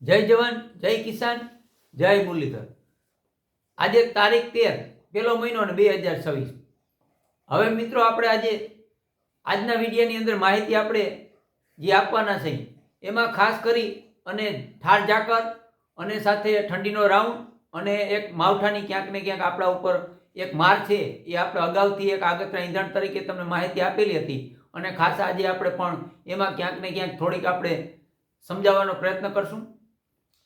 જય જવાન, જય કિસાન, જય મુરલીધર। આજે તારીખ 13 પહેલો મહિનો અને 2026। હવે મિત્રો આપણે આજના વિડીયોની અંદર માહિતી આપણે જે આપવાના છે એમાં ખાસ કરી અને ઠાર ઝાકર અને સાથે ઠંડીનો રાઉન્ડ અને એક માવઠાની ક્યાંક ને ક્યાંક આપણા ઉપર એક માર છે એ આપણે અગાઉથી એક આગતરા ઈંધણ તરીકે તમને માહિતી આપેલી હતી અને ખાસ આજે આપણે પણ એમાં ક્યાંક ને ક્યાંક થોડીક આપણે સમજાવવાનો પ્રયત્ન કરશું।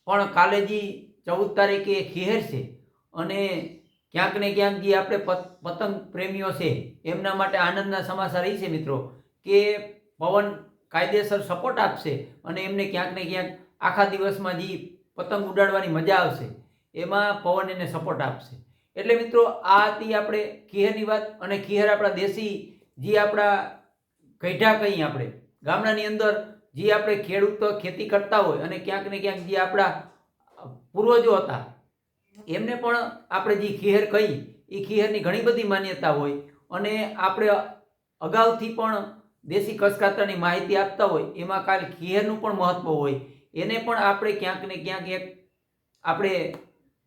પણ કાલે જે 14 તારીખે ખીહેર છે અને ક્યાંક ને ક્યાંક જે આપણે પતંગ પ્રેમીઓ છે એમના માટે આનંદના સમાચાર એ છે મિત્રો કે પવન કાયદેસર સપોર્ટ આપશે અને એમને ક્યાંક ને ક્યાંક આખા દિવસમાં જે પતંગ ઉડાડવાની મજા આવશે એમાં પવન એને સપોર્ટ આપશે। એટલે મિત્રો આ હતી આપણે ખીહેરની વાત। અને ખીહેર આપણા દેશી જે આપણા ગઈઢા કહીએ આપણે ગામડાની અંદર જે આપણે ખેડૂતો ખેતી કરતા હોય અને ક્યાંક ને ક્યાંક જે આપણા પૂર્વજો હતા એમને પણ આપણે જે ખીહેર કહી એ ખીહેરની ઘણી બધી માન્યતા હોય અને આપણે અગાઉથી પણ દેશી કસકાતરની માહિતી આપતા હોય એમાં કાલ ખીહેરનું પણ મહત્વ હોય। એને પણ આપણે ક્યાંક ને ક્યાંક એક આપણે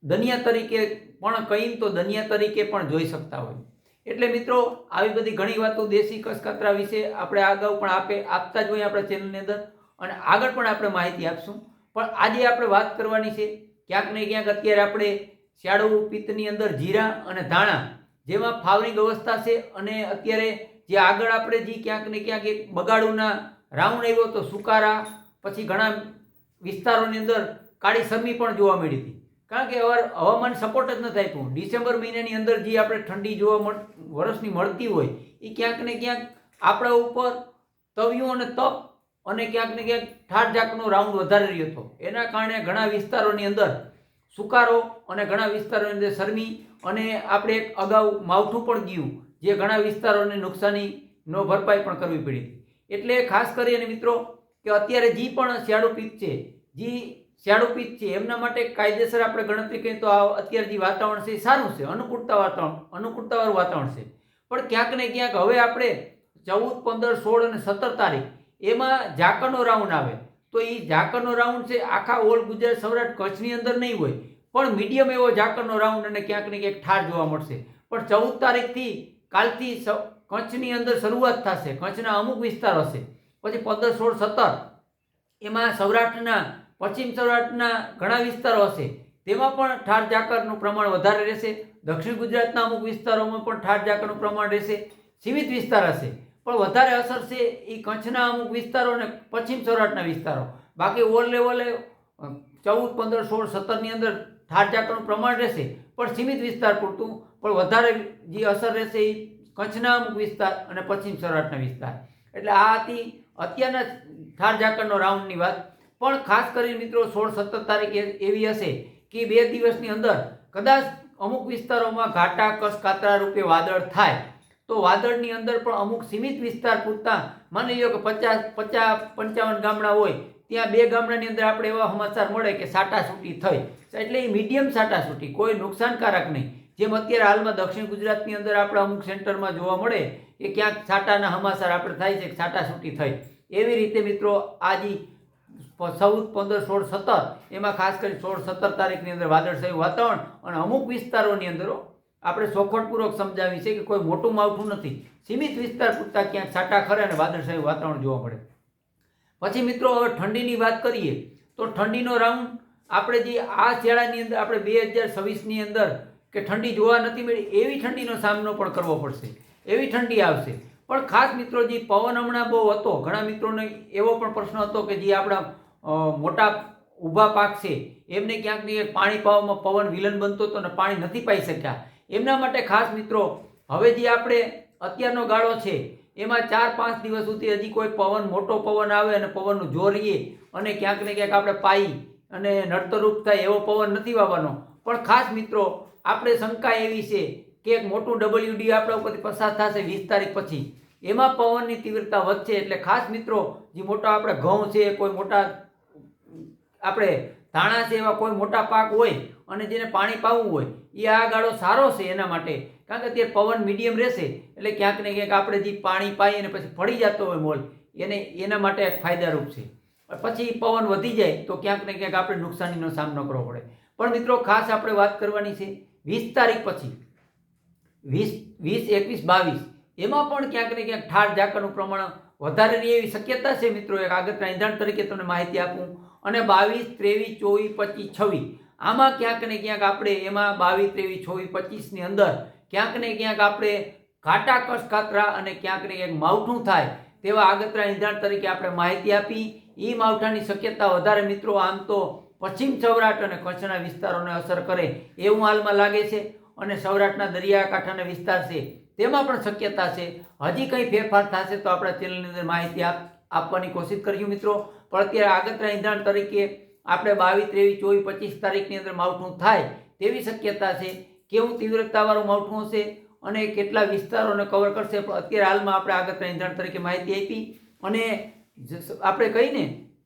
દનિયા તરીકે પણ કહીએ તો દનિયા તરીકે પણ જોઈ શકતા હોય। એટલે મિત્રો આવી બધી ઘણી વાતો દેશી કસકાતરા વિશે આપણે અગાઉ પણ આપતા જ હોય આપણા ચેનલની અંદર અને આગળ પણ આપણે માહિતી આપશું। પણ આજે આપણે વાત કરવાની છે ક્યાંક ને ક્યાંક અત્યારે આપણે શિયાળુ પિત્તની અંદર જીરા અને ધાણા જેમાં ફ્લાવરિંગ અવસ્થા છે અને અત્યારે જે આગળ આપણે જે ક્યાંક ને ક્યાંક એક બગાડુના રાઉન્ડ આવ્યો તો સુકારા પછી ઘણા વિસ્તારોની અંદર કાળી શરમી પણ જોવા મળી હતી કારણ કે હવામાન સપોર્ટ જ નથી આપ્યું। ડિસેમ્બર મહિનાની અંદર જે આપણે ઠંડી વર્ષની મળતી હોય એ ક્યાંક ને ક્યાંક આપણા ઉપર તવિયું અને તપ અને ક્યાંક ને ક્યાંક ઠાર ઝાકનો રાઉન્ડ વધારે રહ્યો હતો એના કારણે ઘણા વિસ્તારોની અંદર સુકારો અને ઘણા વિસ્તારોની અંદર શરમી અને આપણે એક અગાઉ માવઠું પણ ગયું જે ઘણા વિસ્તારોને નુકસાનીનો ભરપાઈ પણ કરવી પડી હતી। એટલે ખાસ કરીને મિત્રો કે અત્યારે જે પણ શિયાળુ પિત્ત છે જે શિયાળુ પિત્ત છે એમના માટે કાયદેસર આપણે ગણતરી કરીએ તો અત્યારે જે વાતાવરણ છે એ સારું છે, અનુકૂળતાવાળું વાતાવરણ છે। પણ ક્યાંક ને ક્યાંક હવે આપણે 14, 15, 16 અને 17 તારીખ એમાં ઝાકરનો રાઉન્ડ આવે તો એ ઝાકરનો રાઉન્ડ છે આખા ઓલ ગુજરાત સૌરાષ્ટ્ર કચ્છની અંદર નહીં હોય પણ મીડિયમ એવો ઝાકરનો રાઉન્ડ અને ક્યાંક ને ક્યાંક ઠાર જોવા મળશે। પણ 14 તારીખથી કાલથી કચ્છની અંદર શરૂઆત થશે, કચ્છના અમુક વિસ્તારો હશે, પછી 15, 16, 17 એમાં સૌરાષ્ટ્રના પશ્ચિમ સૌરાષ્ટ્રના ઘણા વિસ્તારો હશે તેમાં પણ ઠાર ઝાકરનું પ્રમાણ વધારે રહેશે। દક્ષિણ ગુજરાતના અમુક વિસ્તારોમાં પણ ઠાર ઝાકરનું પ્રમાણ રહેશે। સીમિત વિસ્તાર હશે પણ વધારે અસર છે એ કચ્છના અમુક વિસ્તારો અને પશ્ચિમ સૌરાષ્ટ્રના વિસ્તારો। બાકી ઓલ લેવલે 14, 15, 16, 17ની અંદર ઠાર ઝાકરનું પ્રમાણ રહેશે પણ સીમિત વિસ્તાર પૂરતું। પણ વધારે જે અસર રહેશે એ કચ્છના અમુક વિસ્તાર અને પશ્ચિમ સૌરાષ્ટ્રના વિસ્તાર। એટલે આ હતી અત્યારના ઠાર ઝાકરનો રાઉન્ડની વાત। પણ ખાસ કરીને મિત્રો 16, 17 તારીખે એવી હશે કે 2 દિવસની અંદર કદાચ અમુક વિસ્તારોમાં ઘાટા કસકાતરા રૂપે વાદળ થાય તો વાદળની અંદર પણ અમુક સીમિત વિસ્તાર પૂરતા માની લો કે 50, 55 ગામડા હોય ત્યાં 2 ગામડાની અંદર આપણે એવા સમાચાર મળે કે સાટાસૂટી થઈ એટલે એ મીડિયમ સાટાસૂટી, કોઈ નુકસાનકારક નહીં। જેમ અત્યારે હાલમાં દક્ષિણ ગુજરાતની અંદર આપણે અમુક સેન્ટરમાં જોવા મળે કે ક્યાંક સાટાના સમાચાર આપણે થાય છે કે સાટાસૂટી થઈ એવી રીતે મિત્રો આજે 14, 15, 16, 17 એમાં ખાસ કરી 16, 17 તારીખની અંદર વાદળછાયું વાતાવરણ અને અમુક વિસ્તારોની અંદર આપણે ચોખવટપૂર્વક સમજાવી છે કે કોઈ મોટું માવઠું નથી, સીમિત વિસ્તાર પૂરતા ક્યાંક છાંટા ખરે અને વાદળછાયું વાતાવરણ જોવા મળે। પછી મિત્રો હવે ઠંડીની વાત કરીએ તો ઠંડીનો રાઉન્ડ આપણે જે આ શિયાળાની અંદર આપણે 2026ની અંદર કે ઠંડી જોવા નથી મળી એવી ઠંડીનો સામનો પણ કરવો પડશે, એવી ઠંડી આવશે। પણ ખાસ મિત્રો જે પવન હમણાં બહુ હતો, ઘણા મિત્રોને એવો પણ પ્રશ્ન હતો કે જે આપણા મોટા ઊભા પાક છે એમને ક્યાંક ને ક્યાંક પાણી પાવામાં પવન વિલન બનતો હતો અને પાણી નથી પાઈ શક્યા એમના માટે ખાસ મિત્રો હવે જે આપણે અત્યારનો ગાળો છે એમાં 4-5 દિવસ સુધી હજી કોઈ પવન મોટો પવન આવે અને પવનનું જોર રહીએ અને ક્યાંક ને ક્યાંક આપણે પાઈ અને નડતરરૂપ થાય એવો પવન નથી વાવવાનો। પણ ખાસ મિત્રો આપણે શંકા એવી છે કે એક મોટું WD આપણા ઉપરથી પસાર થશે 20 તારીખ પછી એમાં પવનની તીવ્રતા વધશે। એટલે ખાસ મિત્રો જે મોટા આપણે ઘઉં છે, કોઈ મોટા આપણે ધાણા છે, એવા કોઈ મોટા પાક હોય અને જેને પાણી પાવું હોય એ આ ગાળો સારો છે એના માટે કારણ કે અત્યારે પવન મીડિયમ રહેશે એટલે ક્યાંક ને ક્યાંક આપણે જે પાણી પાઈએ અને પછી પડી જતો હોય મોલ એના માટે ફાયદારૂપ છે। પછી પવન વધી જાય તો ક્યાંક ને ક્યાંક આપણે નુકસાનીનો સામનો કરવો પડે. પણ મિત્રો ખાસ આપણે વાત કરવાની છે 20 તારીખ પછી 20, 21, 22 એમાં પણ ક્યાંક ને ક્યાંક ઠાર ઝાકળનું પ્રમાણ વધારે રહે એવી શક્યતા છે મિત્રો. એક આગળના ઇંધણ તરીકે તમને માહિતી આપું. અને 22, 23, 24, 25, 26 આમાં ક્યાંક ને ક્યાંક આપણે એમાં 22, 23, 24, 25 ની અંદર ક્યાંક ને ક્યાંક આપણે ઘાટા કસકાતરા અને ક્યાંક ને ક્યાંક માવઠું થાય તેવા આગળના ઇંધણ તરીકે આપણે માહિતી આપી. એ માવઠાની શક્યતા વધારે મિત્રો આમ તો પશ્ચિમ સૌરાષ્ટ્ર અને કચ્છના વિસ્તારોને અસર કરે એવું હાલમાં લાગે છે. અને સૌરાષ્ટ્રના દરિયાકાંઠાના વિસ્તાર છે તેમાં પણ શક્યતા છે. હજી કંઈ ફેરફાર થશે તો આપણા ચેનલની અંદર માહિતી આપવાની કોશિશ કરીશું મિત્રો. પણ અત્યારે આગળના ઇંધણ તરીકે આપણે 22, 23, 24, 25 તારીખની અંદર માવઠું થાય તેવી શક્યતા છે. કેવું તીવ્રતાવાળું માવઠું હશે અને કેટલા વિસ્તારોને કવર કરશે પણ અત્યારે હાલમાં આપણે આગળના ઇંધણ તરીકે માહિતી આપી. અને આપણે કહીને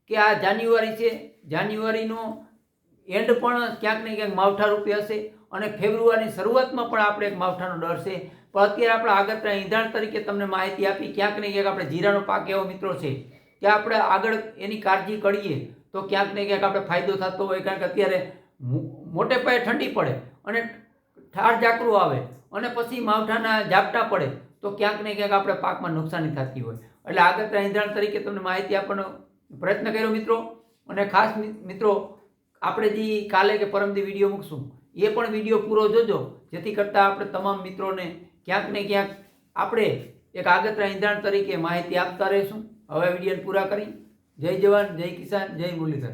કે આ જાન્યુઆરી છે, જાન્યુઆરીનો એન્ડ પણ ક્યાંક ને ક્યાંક માવઠા રૂપે હશે અને ફેબ્રુઆરીની શરૂઆતમાં પણ આપણે એક માવઠાનો ડર છે. પણ અત્યારે આપણે આગળના ઇંધણ તરીકે તમને માહિતી આપી. ક્યાંક ને ક્યાંક આપણે જીરાનો પાક એવો મિત્રો છે કે આપણે આગળ એની કાળજી કરીએ તો ક્યાંક ને ક્યાંક આપણે ફાયદો થતો હોય. કારણ કે અત્યારે મોટે પાયે ઠંડી પડે અને ઠાર ઝાકરું આવે અને પછી માવઠાના ઝાપટા પડે તો ક્યાંક ને ક્યાંક આપણે પાકમાં નુકસાની થતી હોય. એટલે આગળના ઇંધણ તરીકે તમને માહિતી આપવાનો પ્રયત્ન કર્યો મિત્રો. અને ખાસ મિત્રો આપણે જે કાલે કે પરમદી વિડીયો મૂકશું એ પણ વિડીયો પૂરો જોજો, જેથી કરતાં આપણે તમામ મિત્રોને ક્યાંક ને ક્યાંક આપણે એક આગળના ઇંધણ તરીકે માહિતી આપતા રહીશું. હવે વિડીયોને પૂરા કરી. જય જવાન, જય કિસાન, જય મુરલીધર.